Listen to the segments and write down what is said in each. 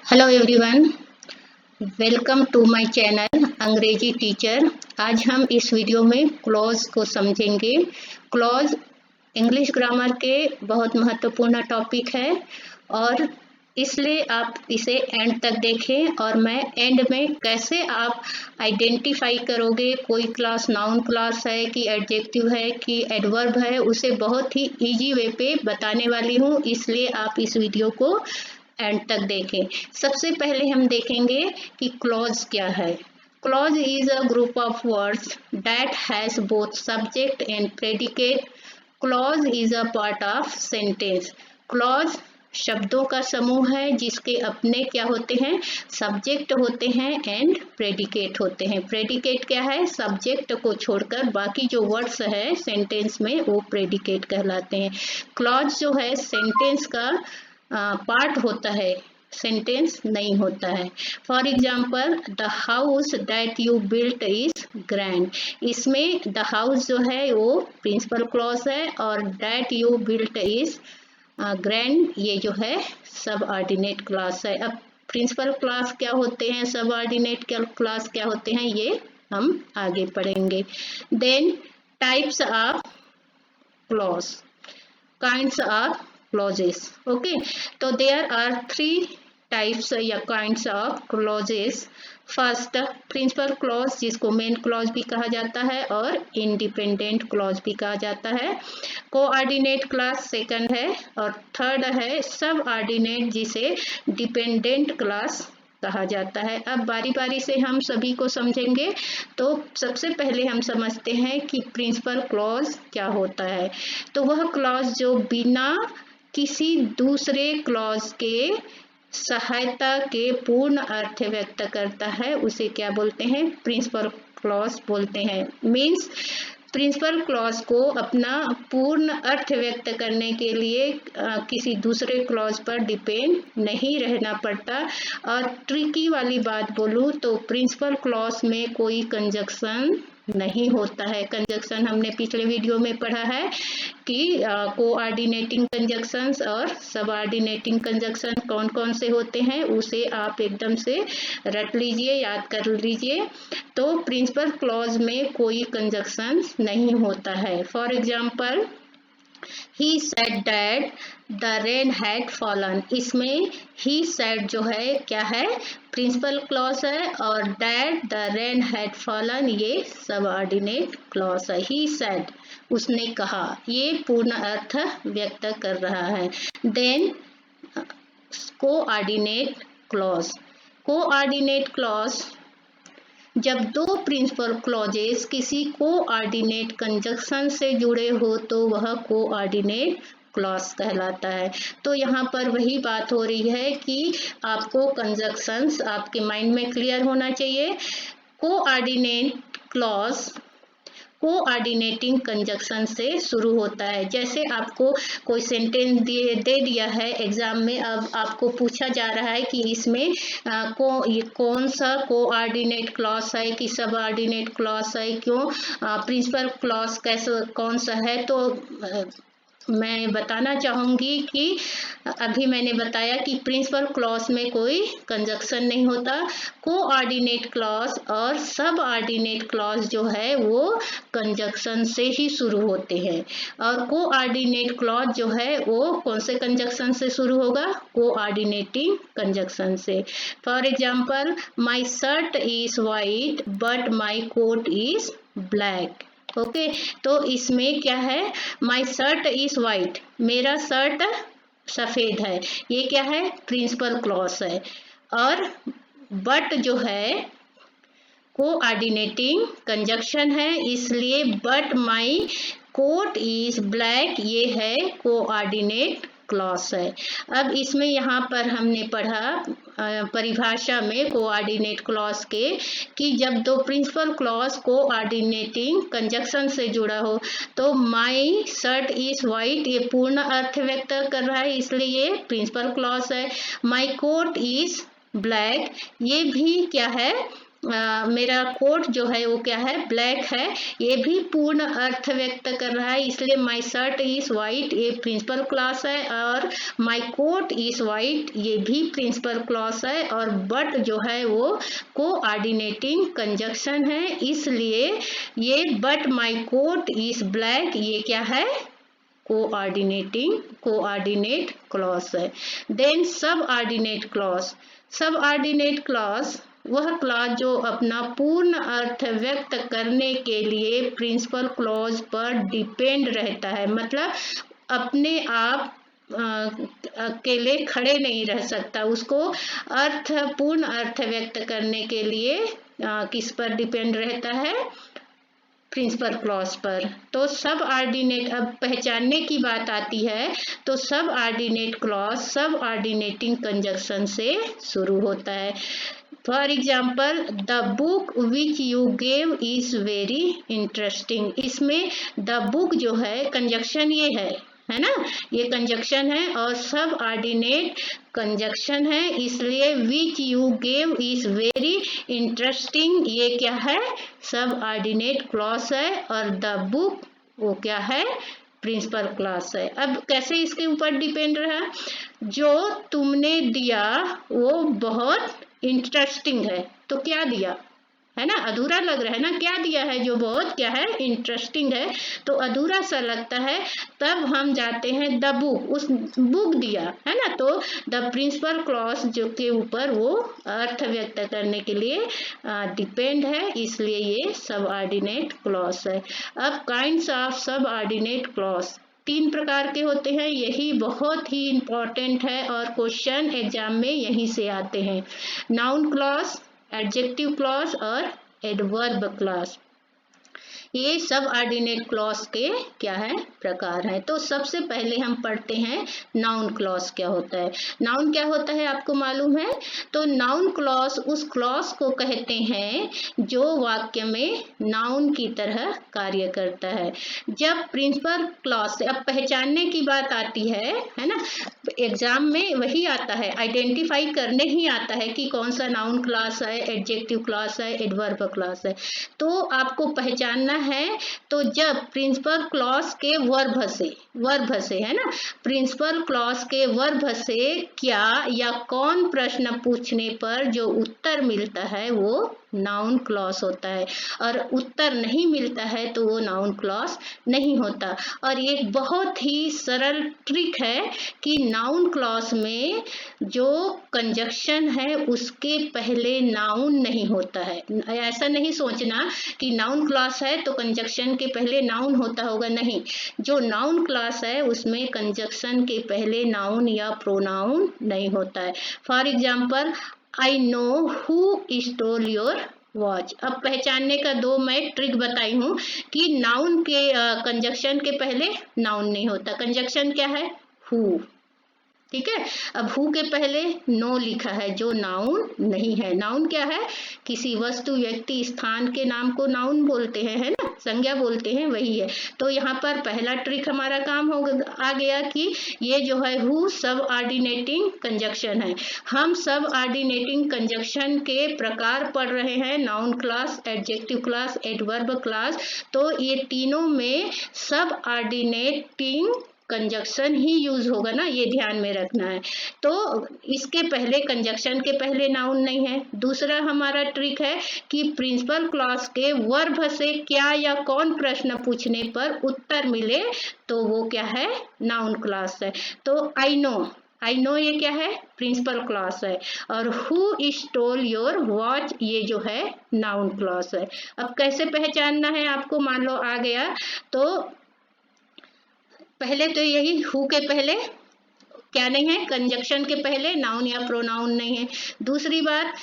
Hello everyone, welcome to my channel Angrezi teacher. आज हम इस वीडियो में क्लॉज को समझेंगे। क्लॉज इंग्लिश ग्रामर के बहुत महत्वपूर्ण टॉपिक है और इसलिए आप इसे एंड तक देखें और मैं एंड में कैसे आप आइडेंटिफाई करोगे कोई क्लास नाउन क्लास है कि एडजेक्टिव है कि एडवर्ब है, उसे बहुत ही इजी वे पे बताने वाली हूँ। इसलिए आप इस वीडियो को एंड तक देखें। सबसे पहले हम देखेंगे कि क्लॉज क्या है। Clause is a group of words that has both subject and predicate. Clause is a part of sentence. Clause शब्दों का समूह है जिसके अपने क्या होते हैं, सब्जेक्ट होते हैं एंड प्रेडिकेट होते हैं। प्रेडिकेट क्या है, सब्जेक्ट को छोड़कर बाकी जो वर्ड्स है सेंटेंस में वो प्रेडिकेट कहलाते हैं। क्लॉज जो है सेंटेंस का पार्ट होता है, सेंटेंस नहीं होता है। For example, the house that you built is grand. इसमें द हाउस जो है वो प्रिंसिपल क्लॉज है और that you built is grand ये जो है सब ऑर्डिनेट क्लॉज है। अब प्रिंसिपल क्लॉज क्या होते हैं, सब ऑर्डिनेट क्लॉज क्या होते हैं, ये हम आगे पढ़ेंगे। Then types of clause, kinds of clauses. Okay, so there are three types या kinds of clauses. First, principal clause जिसको मेन क्लॉज भी कहा जाता है और इंडिपेंडेंट क्लॉज भी कहा जाता है। कोऑर्डिनेट क्लॉज सेकंड है और थर्ड है सब ऑर्डिनेट जिसे डिपेंडेंट क्लॉज कहा जाता है। अब बारी बारी से हम सभी को समझेंगे। तो सबसे पहले हम समझते हैं कि प्रिंसिपल क्लॉज क्या होता है। तो वह क्लॉज जो बिना किसी दूसरे क्लॉज के सहायता के पूर्ण अर्थ व्यक्त करता है उसे क्या बोलते हैं, प्रिंसिपल क्लॉज बोलते हैं। मीन्स प्रिंसिपल क्लॉज को अपना पूर्ण अर्थ व्यक्त करने के लिए किसी दूसरे क्लॉज पर डिपेंड नहीं रहना पड़ता। और ट्रिकी वाली बात बोलूँ तो प्रिंसिपल क्लॉज में कोई कंजक्शन नहीं होता है। कंजक्शन हमने पिछले वीडियो में पढ़ा है कि कोऑर्डिनेटिंग कंजक्शंस और सबऑर्डिनेटिंग कंजक्शन कौन कौन से होते हैं, उसे आप एकदम से रट लीजिए, याद कर लीजिए। तो प्रिंसिपल क्लॉज में कोई कंजक्शन नहीं होता है। For example, he said that the rain had fallen। इसमें he said जो है क्या है, प्रिंसिपल क्लॉज है और that the rain had fallen ये सबऑर्डिनेट क्लॉज है। he said उसने कहा, ये पूर्ण अर्थ व्यक्त कर रहा है। Then coordinate clause, coordinate clause जब दो प्रिंसिपल क्लॉजेस किसी कोऑर्डिनेट कंजक्शन से जुड़े हो तो वह कोऑर्डिनेट क्लॉज कहलाता है। तो यहाँ पर वही बात हो रही है कि आपको कंजक्शंस आपके माइंड में क्लियर होना चाहिए। कोऑर्डिनेट क्लॉज कोऑर्डिनेटिंग कंजक्शन से शुरू होता है। जैसे आपको कोई सेंटेंस दे दिया है एग्जाम में, अब आपको पूछा जा रहा है कि इसमें कौन सा कोऑर्डिनेट क्लॉज है कि सबऑर्डिनेट क्लॉज है, क्यों प्रिंसिपल क्लॉज कैसे कौन सा है। तो मैं बताना चाहूँगी कि अभी मैंने बताया कि प्रिंसिपल क्लॉज में कोई कंजक्शन नहीं होता। कोऑर्डिनेट क्लॉज और सब ऑर्डिनेट क्लॉज जो है वो कंजक्शन से ही शुरू होते हैं। और कोऑर्डिनेट क्लॉज जो है वो कौन से कंजक्शन से शुरू होगा, कोऑर्डिनेटिंग कंजक्शन से। For example, my shirt is white but my coat is black. Okay, तो इसमें क्या है, माई शर्ट इज वाइट, मेरा शर्ट सफेद है, ये क्या है, प्रिंसिपल क्लॉज है। और बट जो है कोऑर्डिनेटिंग कंजक्शन है, इसलिए but my coat is black ये है कोऑर्डिनेट क्लॉज है। अब इसमें यहाँ पर हमने पढ़ा परिभाषा में कोऑर्डिनेट क्लॉज के कि जब दो प्रिंसिपल क्लॉज कोऑर्डिनेटिंग कंजक्शन से जुड़ा हो तो माई शर्ट इज वाइट ये पूर्ण अर्थ व्यक्त कर रहा है, इसलिए ये प्रिंसिपल क्लॉज है। माई कोट इज ब्लैक ये भी क्या है, मेरा कोट जो है वो क्या है, ब्लैक है। ये भी पूर्ण अर्थ व्यक्त कर रहा है, इसलिए माई शर्ट इज वाइट ये प्रिंसिपल क्लॉज है, और माई कोट इज वाइट ये भी प्रिंसिपल क्लॉज है। और बट जो है वो कोऑर्डिनेटिंग कंजक्शन है, इसलिए ये but my coat is black ये क्या है, कोऑर्डिनेट क्लॉज है। Then subordinate clause, subordinate clause वह क्लॉज जो अपना पूर्ण अर्थ व्यक्त करने के लिए प्रिंसिपल क्लॉज पर डिपेंड रहता है, मतलब अपने आप अकेले खड़े नहीं रह सकता, उसको पूर्ण अर्थ व्यक्त करने के लिए किस पर डिपेंड रहता है, प्रिंसिपल क्लॉज पर। तो सब ऑर्डिनेट, अब पहचानने की बात आती है तो सब ऑर्डिनेट क्लॉज सब ऑर्डिनेटिंग कंजक्शन से शुरू होता है। For example, the book which you gave is very interesting, इसमें द बुक जो है कंजक्शन ये है ना, ये कंजक्शन है और सब ऑर्डिनेट कंजक्शन है, इसलिए which you gave is very interesting ये क्या है, सब ऑर्डिनेट क्लॉज है, और द बुक वो क्या है, प्रिंसिपल क्लॉज है। अब कैसे इसके ऊपर डिपेंड रहा, जो तुमने दिया वो बहुत इंटरेस्टिंग है, तो क्या दिया है ना, अधूरा लग रहा है ना, क्या दिया है जो बहुत क्या है, इंटरेस्टिंग है, तो अधूरा सा लगता है। तब हम जाते हैं द बुक, उस बुक दिया है ना, तो द प्रिंसिपल क्लॉज जो के ऊपर वो अर्थ व्यक्त करने के लिए डिपेंड है, इसलिए ये सब ऑर्डिनेट क्लॉज है। अब काइंड्स ऑफ सब ऑर्डिनेट क्लॉज 3 प्रकार के होते हैं, यही बहुत ही इंपॉर्टेंट है और क्वेश्चन एग्जाम में यहीं से आते हैं। नाउन क्लॉज, एडजेक्टिव क्लॉज और एडवर्ब क्लॉज, ये सब ऑर्डिनेट क्लॉज के क्या है, प्रकार हैं। तो सबसे पहले हम पढ़ते हैं नाउन क्लॉज क्या होता है। नाउन क्या होता है आपको मालूम है, तो नाउन क्लॉज उस क्लॉज को कहते हैं जो वाक्य में नाउन की तरह कार्य करता है। जब प्रिंसिपल क्लॉज से अब पहचानने की बात आती है ना, एग्जाम में वही आता है, आइडेंटिफाई करने ही आता है कि कौन सा नाउन क्लॉज है, एडजेक्टिव क्लॉज है, एडवर्ब क्लॉज है, तो आपको पहचानना है। तो जब प्रिंसिपल क्लॉज के वर्ब से है ना, प्रिंसिपल क्लॉज के वर्ब से क्या या कौन प्रश्न पूछने पर जो उत्तर मिलता है वो नाउन क्लॉज होता है, और उत्तर नहीं मिलता है तो वो नाउन क्लॉज नहीं होता। और एक बहुत ही सरल ट्रिक है कि नाउन क्लॉज में जो कंजक्शन है उसके पहले नाउन नहीं होता है। ऐसा नहीं सोचना कि नाउन क्लॉज है तो कंजक्शन के पहले नाउन होता होगा, नहीं, जो नाउन क्लॉज है उसमें कंजक्शन के पहले नाउन या प्रोनाउन नहीं होता है। For example, I know who stole your watch. अब पहचानने का 2 मैं ट्रिक बताई हूँ कि नाउन के कंजक्शन के पहले नाउन नहीं होता, कंजक्शन क्या है, हु, ठीक है। अब हु के पहले नो लिखा है जो नाउन नहीं है। नाउन क्या है, किसी वस्तु, व्यक्ति, स्थान के नाम को नाउन बोलते हैं, है ना, संज्ञा बोलते हैं, वही है। तो यहाँ पर पहला ट्रिक हमारा काम आ गया कि ये जो है हु सब ऑर्डिनेटिंग कंजक्शन है। हम सब ऑर्डिनेटिंग कंजक्शन के प्रकार पढ़ रहे हैं, noun clause, adjective clause, adverb clause, तो ये तीनों में सब ऑर्डिनेटिंग कंजक्शन ही यूज होगा ना, ये ध्यान में रखना है। तो इसके पहले, कंजक्शन के पहले नाउन नहीं है। दूसरा हमारा ट्रिक है कि प्रिंसिपल क्लॉज के वर्ब से क्या या कौन प्रश्न पूछने पर उत्तर मिले तो वो क्या है, नाउन क्लॉज है। तो आई नो ये क्या है, प्रिंसिपल क्लॉज है, और हु स्टोल योर वॉच ये जो है नाउन क्लॉज है। अब कैसे पहचानना है आपको, मान लो आ गया, तो पहले तो यही हु के पहले क्या नहीं है, कंजक्शन के पहले नाउन या प्रोनाउन नहीं है। दूसरी बात,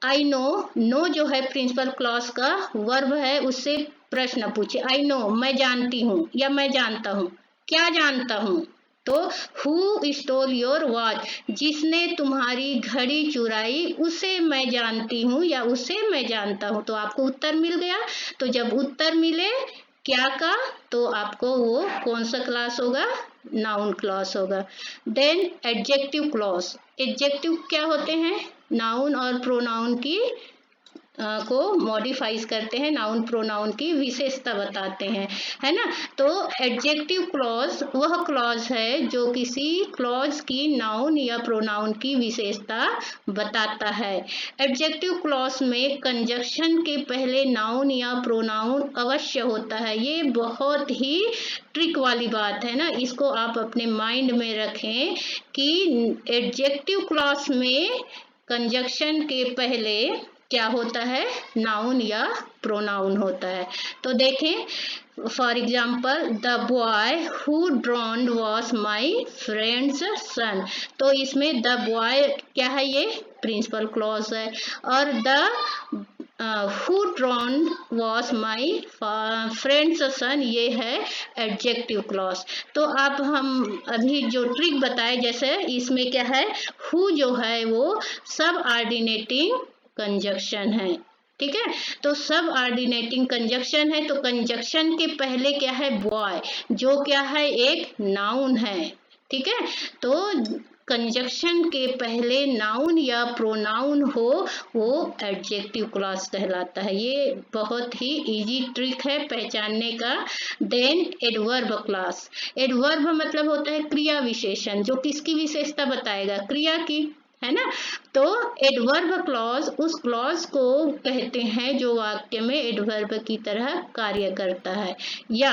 आई नो जो है प्रिंसिपल क्लॉज का वर्ब है, उससे प्रश्न पूछे, आई नो मैं जानती हूँ या मैं जानता हूँ, क्या जानता हूँ, तो हु स्टोल योर वॉच जिसने तुम्हारी घड़ी चुराई उसे मैं जानती हूँ या उसे मैं जानता हूँ, तो आपको उत्तर मिल गया। तो जब उत्तर मिले क्या का, तो आपको वो कौन सा क्लॉज होगा, नाउन क्लॉज होगा। देन एडजेक्टिव क्लॉज, एडजेक्टिव क्या होते हैं, नाउन और प्रोनाउन की को मॉडिफाइज करते हैं, नाउन प्रोनाउन की विशेषता बताते हैं, है ना। तो एडजेक्टिव क्लॉज वह क्लॉज है जो किसी क्लॉज की नाउन या प्रोनाउन की विशेषता बताता है। एडजेक्टिव क्लॉज में कंजक्शन के पहले नाउन या प्रोनाउन अवश्य होता है। ये बहुत ही ट्रिक वाली बात है ना, इसको आप अपने माइंड में रखें कि एडजेक्टिव क्लॉज में कंजक्शन के पहले क्या होता है, नाउन या प्रोनाउन होता है। तो देखें, for example, the boy who drowned was my friend's son. तो इसमें द बॉय क्या है, ये प्रिंसिपल क्लॉज है, और the who drowned was my friend's son ये है एडजेक्टिव क्लॉज। तो आप हम अभी जो ट्रिक बताए, जैसे इसमें क्या है, हु जो है वो सब ऑर्डिनेटिंग कंजक्शन है, ठीक है। तो सब ऑर्डिनेटिंग कंजक्शन है, तो कंजक्शन के पहले क्या है, बॉय, जो क्या है एक नाउन है, ठीक है। तो कंजक्शन के पहले नाउन या प्रोनाउन हो वो एडजेक्टिव क्लॉज कहलाता है। ये बहुत ही इजी ट्रिक है पहचानने का। देन एडवर्ब क्लॉज, एडवर्ब मतलब होता है क्रिया विशेषण, जो किसकी विशेषता बताएगा, क्रिया की, है ना। तो एडवर्ब क्लॉज उस क्लॉज को कहते हैं जो वाक्य में एडवर्ब की तरह कार्य करता है। या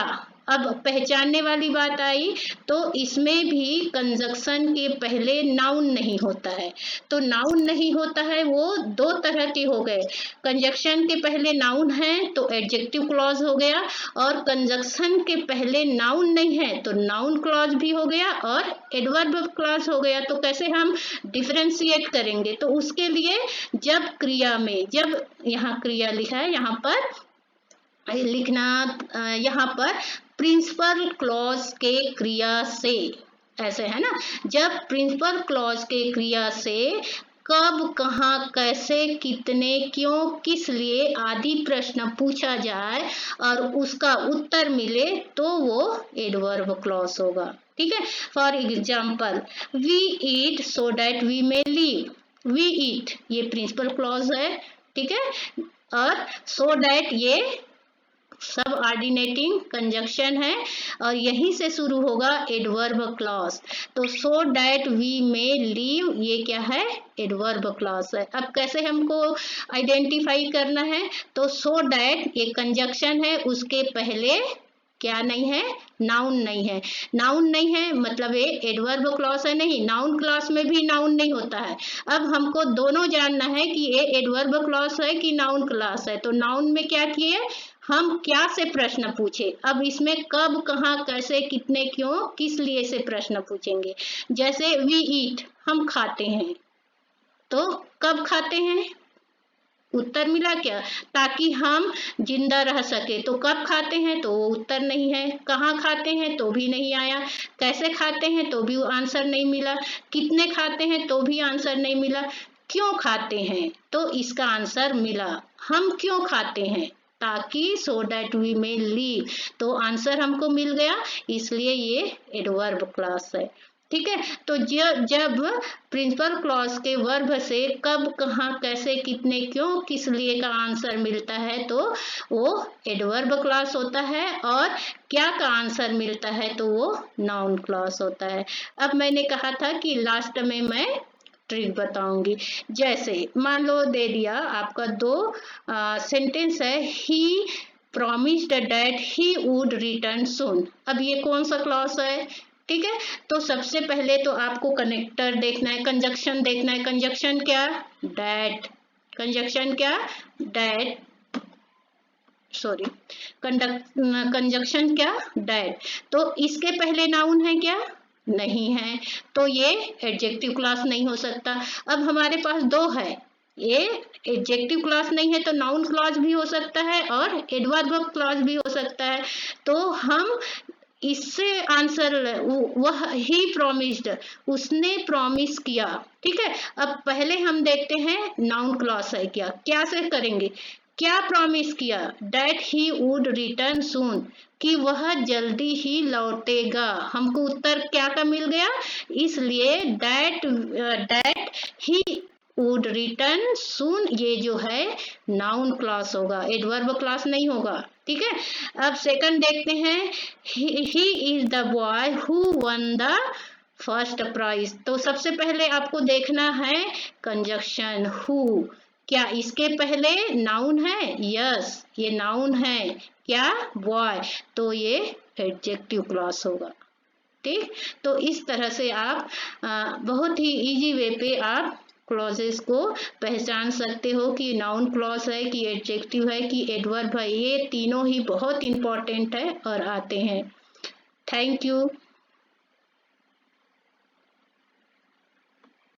अब पहचानने वाली बात आई, तो इसमें भी कंजक्शन के पहले नाउन नहीं होता है। तो नाउन नहीं होता है वो दो तरह के हो गए, कंजक्शन के पहले नाउन है तो एडजेक्टिव क्लॉज हो गया, और कंजक्शन के पहले नाउन नहीं है तो नाउन क्लॉज भी हो गया और एडवर्ब क्लॉज हो गया। तो कैसे हम डिफरेंशिएट करेंगे, तो उसके लिए जब क्रिया में, जब यहाँ क्रिया लिखा है यहाँ पर लिखना, यहाँ पर प्रिंसिपल क्लॉज के क्रिया से, ऐसे है ना, जब प्रिंसिपल क्लॉज के क्रिया से कब, कहाँ, कैसे, कितने, क्यों, किस लिए आदि प्रश्न पूछा जाए और उसका उत्तर मिले तो वो एडवर्ब क्लॉज होगा, ठीक है। For example, we eat so that we may live, we eat ये प्रिंसिपल क्लॉज है, ठीक है, और सो डैट ये सब ऑर्डिनेटिंग कंजक्शन है, और यहीं से शुरू होगा एडवर्ब क्लॉज। तो so that we may live ये क्या है, एडवर्ब क्लॉज है। अब कैसे हमको आइडेंटिफाई करना है, तो सो डैट ये कंजक्शन है, उसके पहले क्या नहीं है, नाउन नहीं है। नाउन नहीं है मतलब ये एडवर्ब क्लॉज है नहीं, नाउन क्लॉज में भी नाउन नहीं होता है। अब हमको दोनों जानना है कि ये एडवर्ब क्लॉज है कि नाउन क्लॉज है। तो नाउन में क्या किए, हम क्या से प्रश्न पूछे, अब इसमें कब, कहाँ, कैसे, कितने, क्यों, किस लिए से प्रश्न पूछेंगे। जैसे वी ईट हम खाते हैं, तो कब खाते हैं, उत्तर मिला क्या, ताकि हम जिंदा रह सके। तो कब खाते हैं तो वो उत्तर नहीं है, कहाँ खाते हैं तो भी नहीं आया, कैसे खाते हैं तो भी आंसर नहीं मिला, कितने खाते हैं तो भी आंसर नहीं मिला, क्यों खाते हैं तो इसका आंसर मिला, हम क्यों खाते हैं, ताकि so that we may live, तो आंसर हमको मिल गया, इसलिए ये एडवर्ब क्लॉज है, ठीक है। तो जब प्रिंसिपल क्लॉज के वर्ब से कब, कहाँ, कैसे, कितने, क्यों, किस लिए का आंसर मिलता है तो वो एडवर्ब क्लॉज होता है, और क्या का आंसर मिलता है तो वो नाउन क्लॉज होता है। अब मैंने कहा था कि लास्ट में मैं ट्रिक बताऊंगी। जैसे मान लो दे दिया आपका दो सेंटेंस है, he promised that he would return soon. अब ये कौन सा क्लॉज है, ठीक है। तो सबसे पहले तो आपको कनेक्टर देखना है, कंजक्शन देखना है, कंजक्शन क्या, दैट, कंजक्शन क्या, दैट, सॉरी, कंजक्शन क्या, दैट। तो इसके पहले नाउन है क्या, नहीं है, तो ये एडजेक्टिव क्लास नहीं हो सकता। अब हमारे पास दो है, ये एडजेक्टिव क्लास नहीं है तो नाउन क्लॉज भी हो सकता है और एडवर्ब क्लॉज भी हो सकता है। तो हम इससे आंसर, वह ही प्रॉमिस्ड, उसने प्रॉमिस किया, ठीक है। अब पहले हम देखते हैं नाउन क्लॉज है क्या, क्या से करेंगे, क्या प्रॉमिस किया, दैट ही वुड रिटर्न सून, कि वह जल्दी ही लौटेगा, हमको उत्तर क्या का मिल गया, इसलिए that he would return soon, ये जो है नाउन क्लॉज होगा, एडवर्ब क्लॉज नहीं होगा। ठीक है, अब सेकंड देखते हैं, he is the boy who won the first prize. तो सबसे पहले आपको देखना है कंजक्शन हु, क्या इसके पहले नाउन है? यस, ये नाउन है। क्या? बॉय, तो ये एडजेक्टिव क्लॉज होगा। ठीक, तो इस तरह से आप बहुत ही इजी वे पे आप क्लॉजेस को पहचान सकते हो कि नाउन क्लॉज है कि एडजेक्टिव है कि एडवर्ब है। ये तीनों ही बहुत इंपॉर्टेंट है और आते हैं। Thank you.